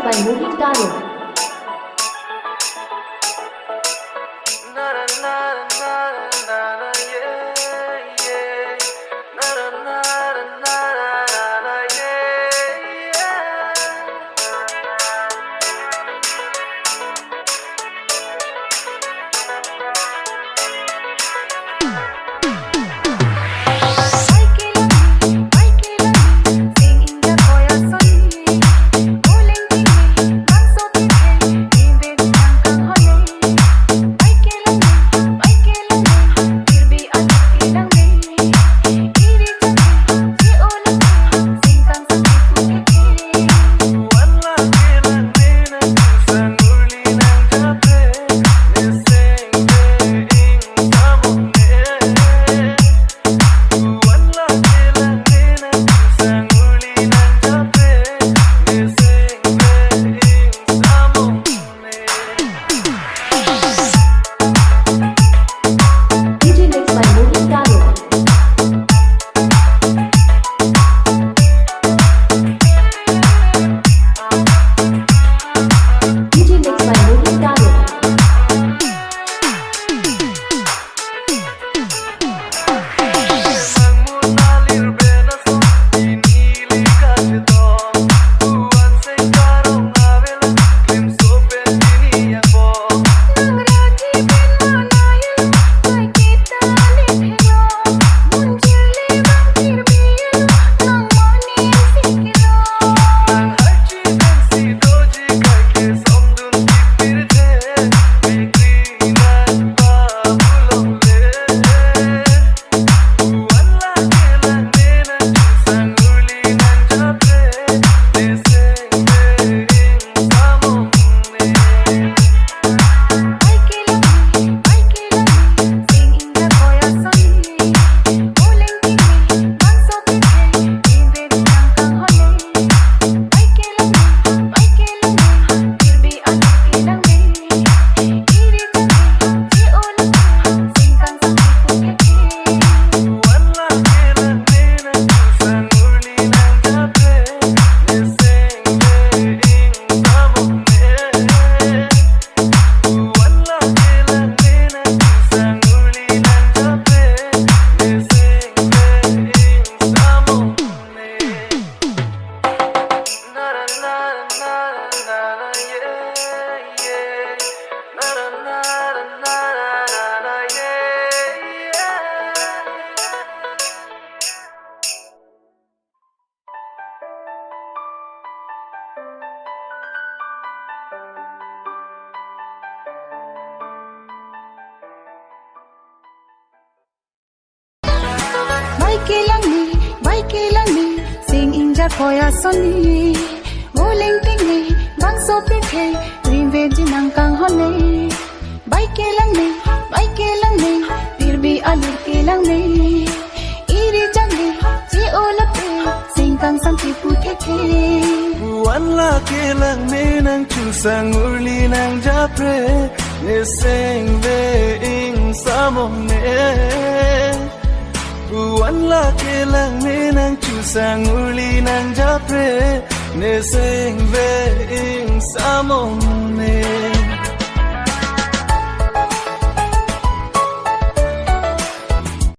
by Mohit Karo. Baikilangni, sing inja koya soni. Muling tingni, bang so pithe, revenge nang kang hone. Baikilangni, tirbi alur kilangni. Iri jangi, si olape, sing kang sang tipu teke. Buwan la kilang nang chusang urli nang japre, ne sing ve ing samom ne. Buwan la kilang nang chusang urli nang japre, ne sing ve ing samom ne.